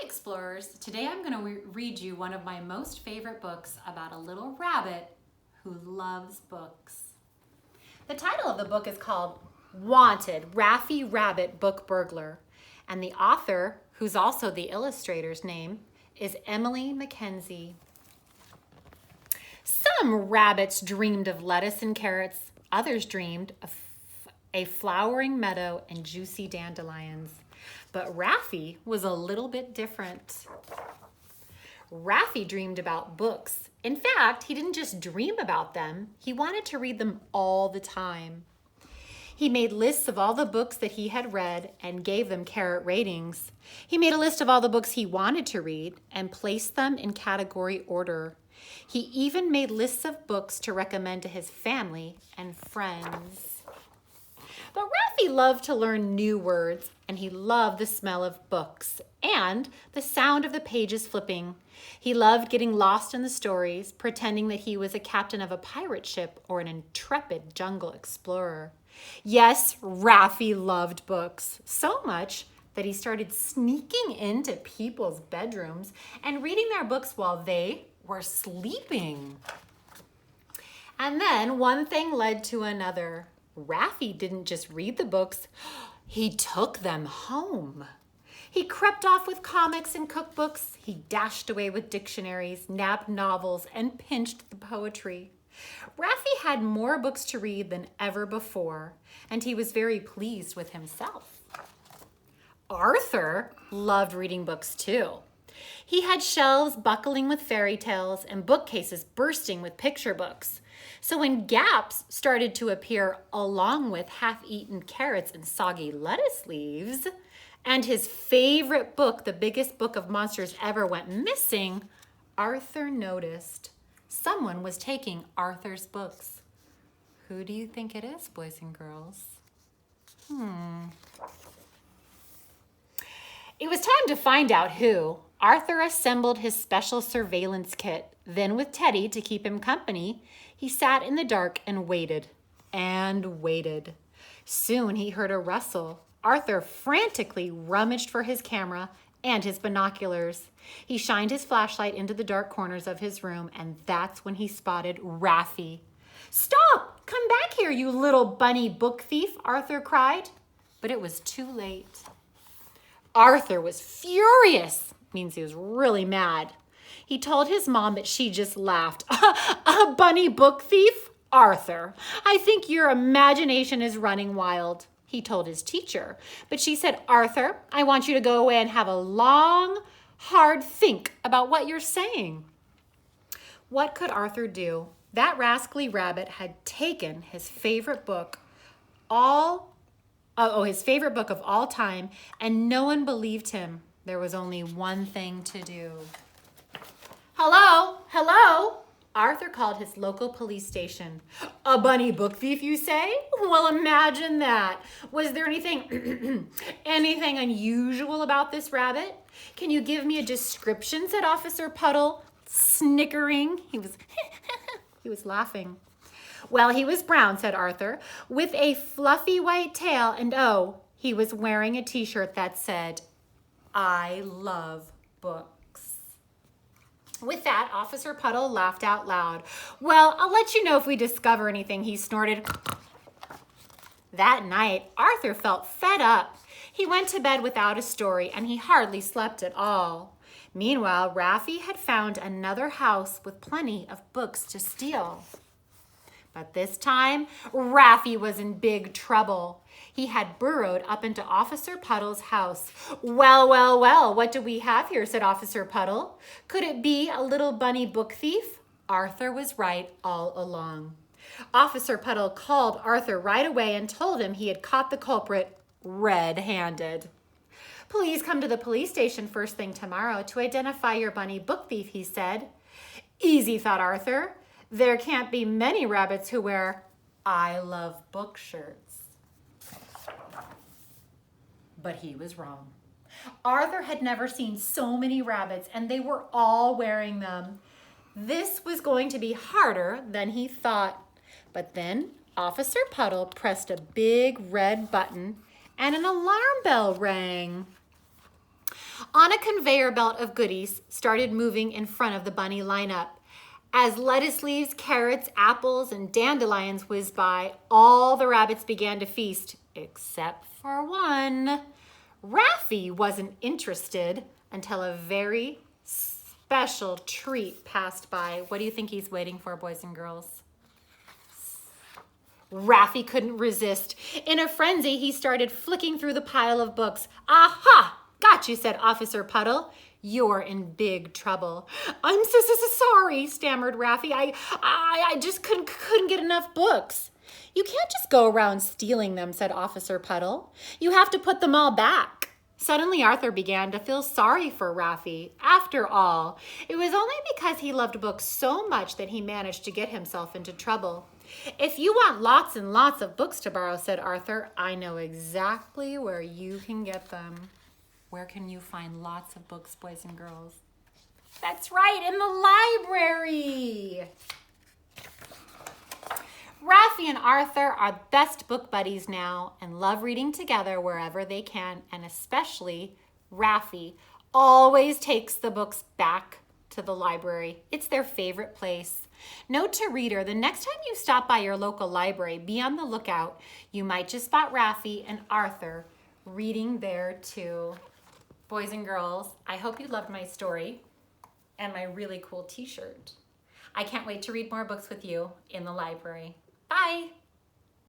Explorers. Today I'm going to read you one of my most favorite books about a little rabbit who loves books. The title of the book is called Wanted, Ralfy Rabbit Book Burglar, and the author, who's also the illustrator's name, is MacKenzie. Some rabbits dreamed of lettuce and carrots. Others dreamed of a flowering meadow and juicy dandelions. But Ralfy was a little bit different. Ralfy dreamed about books. In fact, he didn't just dream about them. He wanted to read them all the time. He made lists of all the books that he had read and gave them carrot ratings. He made a list of all the books he wanted to read and placed them in category order. He even made lists of books to recommend to his family and friends. But Ralfy loved to learn new words, and he loved the smell of books and the sound of the pages flipping. He loved getting lost in the stories, pretending that he was a captain of a pirate ship or an intrepid jungle explorer. Yes, Ralfy loved books so much that he started sneaking into people's bedrooms and reading their books while they were sleeping. And then one thing led to another. Ralfy didn't just read the books, he took them home. He crept off with comics and cookbooks. He dashed away with dictionaries, nabbed novels, and pinched the poetry. Ralfy had more books to read than ever before, and he was very pleased with himself. Arthur loved reading books too. He had shelves buckling with fairy tales and bookcases bursting with picture books. So when gaps started to appear along with half-eaten carrots and soggy lettuce leaves, and his favorite book, The Biggest Book of Monsters Ever, went missing, Arthur noticed someone was taking Arthur's books. Who do you think it is, boys and girls? It was time to find out who. Arthur assembled his special surveillance kit. Then with Teddy to keep him company, he sat in the dark and waited and waited. Soon he heard a rustle. Arthur frantically rummaged for his camera and his binoculars. He shined his flashlight into the dark corners of his room, and that's when he spotted Ralfy. "Stop! Come back here, you little bunny book thief," Arthur cried. But it was too late. Arthur was furious. Means he was really mad. He told his mom, but she just laughed. A bunny book thief? Arthur, I think your imagination is running wild. He told his teacher, but she said, Arthur, I want you to go away and have a long, hard think about what you're saying. What could Arthur do? That rascally rabbit had taken his favorite book, his favorite book of all time, and no one believed him. There was only one thing to do. Hello? Hello? Arthur called his local police station. A bunny book thief, you say? Well, imagine that. Was there anything unusual about this rabbit? Can you give me a description, said Officer Puddle, snickering. He was laughing. Well, he was brown, said Arthur, with a fluffy white tail, and he was wearing a t-shirt that said, I love books. With that, Officer Puddle laughed out loud. Well, I'll let you know if we discover anything, he snorted. That night, Arthur felt fed up. He went to bed without a story, and he hardly slept at all. Meanwhile, Ralfy had found another house with plenty of books to steal. But this time, Ralfy was in big trouble. He had burrowed up into Officer Puddle's house. Well, well, well, what do we have here, said Officer Puddle. Could it be a little bunny book thief? Arthur was right all along. Officer Puddle called Arthur right away and told him he had caught the culprit red-handed. Please come to the police station first thing tomorrow to identify your bunny book thief, he said. Easy, thought Arthur. There can't be many rabbits who wear I love book shirts. But he was wrong. Arthur had never seen so many rabbits, and they were all wearing them. This was going to be harder than he thought. But then Officer Puddle pressed a big red button, and an alarm bell rang. On a conveyor belt of goodies started moving in front of the bunny lineup. As lettuce leaves, carrots, apples, and dandelions whizzed by, all the rabbits began to feast, except for one. Ralfy wasn't interested until a very special treat passed by. What do you think he's waiting for, boys and girls? Ralfy couldn't resist. In a frenzy, he started flicking through the pile of books. Aha! Got you, said Officer Puddle. You're in big trouble. I'm so sorry, stammered Ralfy. I just couldn't get enough books. You can't just go around stealing them, said Officer Puddle. You have to put them all back. Suddenly, Arthur began to feel sorry for Ralfy. After all, it was only because he loved books so much that he managed to get himself into trouble. If you want lots and lots of books to borrow, said Arthur, I know exactly where you can get them. Where can you find lots of books, boys and girls? That's right, in the library. Ralfy and Arthur are best book buddies now and love reading together wherever they can, and especially Ralfy always takes the books back to the library. It's their favorite place. Note to reader, the next time you stop by your local library, be on the lookout. You might just spot Ralfy and Arthur reading there too. Boys and girls, I hope you loved my story and my really cool t-shirt. I can't wait to read more books with you in the library. Bye.